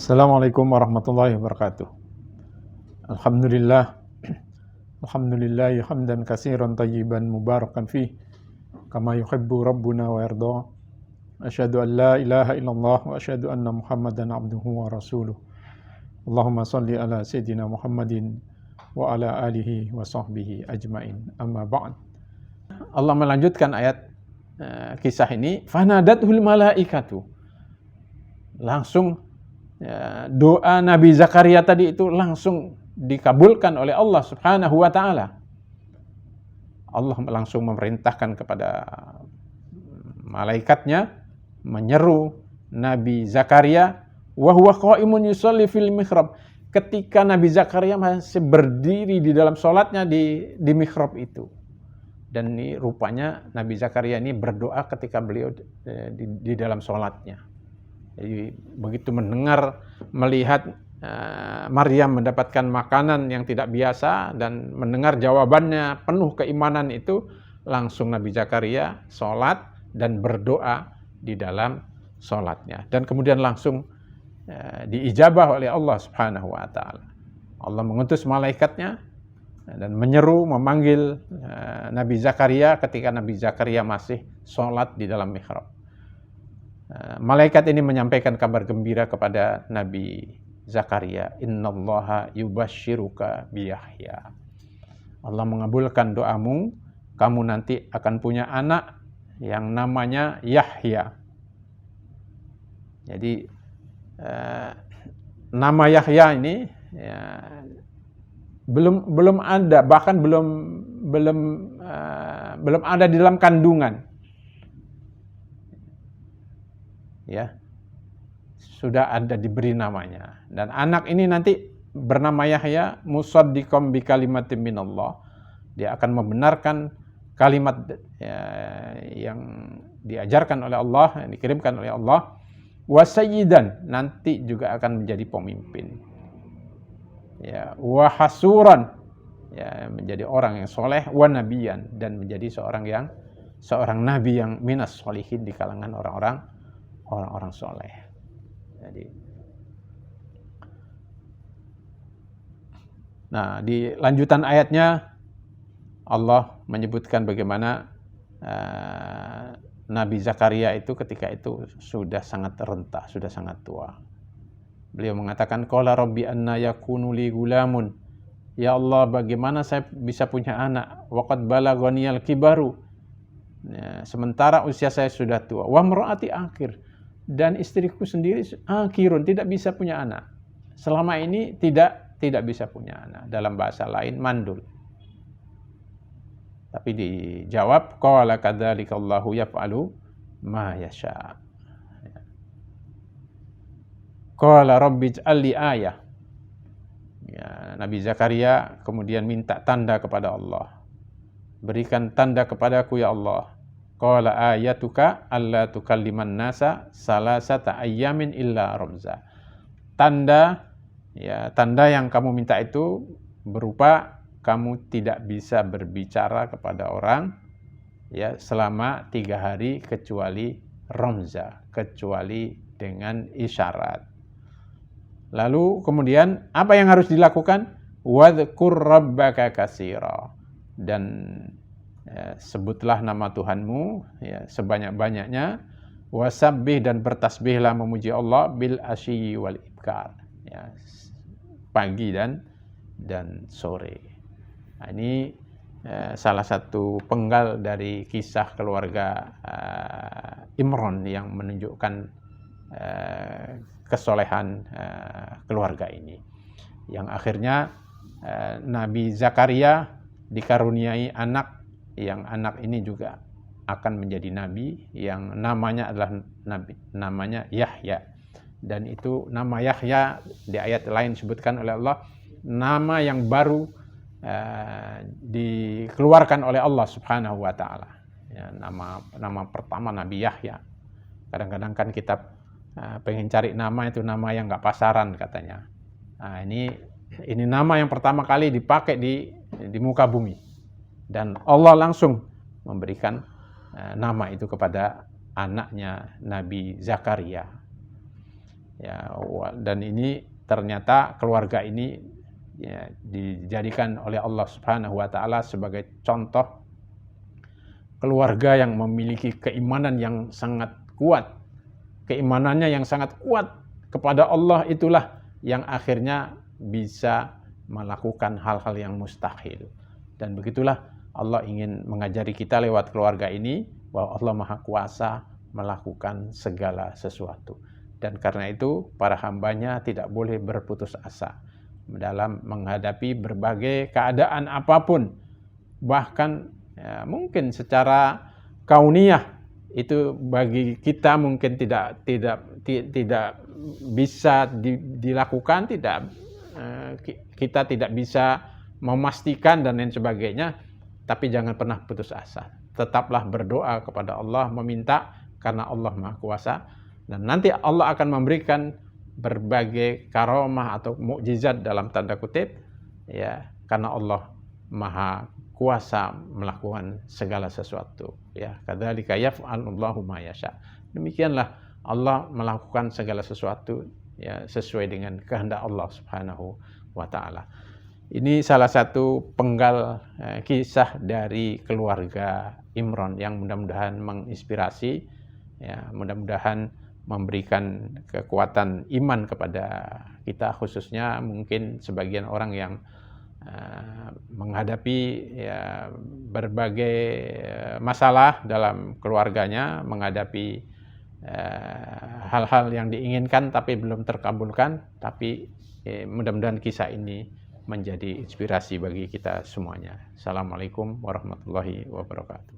Assalamualaikum warahmatullahi wabarakatuh. Alhamdulillah. Alhamdulillahi hamdan katsiran tayyiban mubarakan fih kama yuhibbu rabbuna wa yarda. Asyhadu an la ilaha illallah wa asyhadu anna Muhammadan abduhu wa rasuluh. Allahumma shalli ala sayyidina Muhammadin wa ala alihi wa sahbihi ajmain. Amma ba'd. Allah melanjutkan ayat kisah ini, fanadathul malaikatu. Langsung doa Nabi Zakaria tadi itu langsung dikabulkan oleh Allah Subhanahu wa ta'ala. Allah langsung memerintahkan kepada malaikatnya menyeru Nabi Zakaria wa huwa qa'imun yusalli fil mihrab, ketika Nabi Zakaria masih berdiri di dalam salatnya di mihrab itu. Dan ini rupanya Nabi Zakaria ini berdoa ketika beliau di dalam salatnya. Jadi begitu mendengar, melihat Maryam mendapatkan makanan yang tidak biasa dan mendengar jawabannya penuh keimanan itu, langsung Nabi Zakaria sholat dan berdoa di dalam sholatnya. Dan kemudian langsung diijabah oleh Allah Subhanahu wa ta'ala. Allah mengutus malaikatnya dan menyeru, memanggil Nabi Zakaria ketika Nabi Zakaria masih sholat di dalam mihrab. Malaikat ini menyampaikan kabar gembira kepada Nabi Zakaria, innallaha yubashshiruka biyahya. Allah mengabulkan doamu, kamu nanti akan punya anak yang namanya Yahya. Jadi nama Yahya ini belum ada, bahkan belum ada di dalam kandungan. Ya, sudah ada diberi namanya, dan anak ini nanti bernama Yahya musaddiqam bi kalimatin minallah. Dia akan membenarkan kalimat yang diajarkan oleh Allah, yang dikirimkan oleh Allah. Wa sayyidan, nanti juga akan menjadi pemimpin. Ya, wa hasuran, ya, menjadi orang yang soleh, wa nabiyan, dan menjadi seorang nabi yang minas sholihin, di kalangan orang-orang soleh. Jadi, nah, di lanjutan ayatnya Allah menyebutkan bagaimana Nabi Zakaria itu ketika itu sudah sangat renta, sudah sangat tua. Beliau mengatakan, qala rabbi anna yakunu li gulamun. Ya Allah, bagaimana saya bisa punya anak? Waqad balaghaniyal kibaru. Ya, sementara usia saya sudah tua. Wa mraati akhir, dan istriku sendiri akhirun, tidak bisa punya anak. Selama ini tidak bisa punya anak. Dalam bahasa lain, mandul. Tapi dijawab, qala kadzalikallahu yaf'alu ma yasha. Qala rabbi ij'al li ayah. Ya, Nabi Zakaria kemudian minta tanda kepada Allah. Berikan tanda kepadaku ya Allah. Qala ayatuka alla tukalliman nasa salasata ayyamin illa ramza. Tanda yang kamu minta itu berupa kamu tidak bisa berbicara kepada orang ya selama 3 hari kecuali ramza, kecuali dengan isyarat. Lalu kemudian apa yang harus dilakukan? Wadhkur rabbaka katsira, dan sebutlah nama Tuhanmu ya, sebanyak-banyaknya. Wasabbih, dan bertasbihlah memuji Allah bil asyi wal ibkar, ya, pagi dan sore. Nah, ini salah satu penggal dari kisah keluarga Imran yang menunjukkan kesolehan keluarga ini, yang akhirnya Nabi Zakaria dikaruniai anak, yang anak ini juga akan menjadi nabi, yang namanya adalah namanya Yahya. Dan itu nama Yahya di ayat lain disebutkan oleh Allah, nama yang baru dikeluarkan oleh Allah Subhanahu wa ta'ala. Ya, nama pertama Nabi Yahya. Kadang-kadang kan kita pengen cari nama, itu nama yang nggak pasaran katanya. Nah, ini nama yang pertama kali dipakai di muka bumi. Dan Allah langsung memberikan nama itu kepada anaknya Nabi Zakaria. Ya, dan ini ternyata keluarga ini ya, dijadikan oleh Allah Subhanahu wa taala sebagai contoh keluarga yang memiliki keimanan yang sangat kuat. Keimanannya yang sangat kuat kepada Allah itulah yang akhirnya bisa melakukan hal-hal yang mustahil. Dan begitulah Allah ingin mengajari kita lewat keluarga ini bahwa Allah Maha Kuasa melakukan segala sesuatu. Dan karena itu para hambanya tidak boleh berputus asa dalam menghadapi berbagai keadaan apapun. Bahkan ya, mungkin secara kauniyah itu bagi kita mungkin tidak bisa dilakukan, kita tidak bisa memastikan dan lain sebagainya, tapi jangan pernah putus asa. Tetaplah berdoa kepada Allah, meminta, karena Allah Maha Kuasa, dan nanti Allah akan memberikan berbagai karamah atau mukjizat dalam tanda kutip, ya, karena Allah Maha Kuasa melakukan segala sesuatu. Ya, kadzalika yaf'alullahu ma yasha. Demikianlah Allah melakukan segala sesuatu ya sesuai dengan kehendak Allah Subhanahu wa taala. Ini salah satu penggal kisah dari keluarga Imran yang mudah-mudahan menginspirasi, ya, mudah-mudahan memberikan kekuatan iman kepada kita, khususnya mungkin sebagian orang yang menghadapi ya, berbagai masalah dalam keluarganya, menghadapi hal-hal yang diinginkan tapi belum terkabulkan, tapi mudah-mudahan kisah ini menjadi inspirasi bagi kita semuanya. Assalamualaikum warahmatullahi wabarakatuh.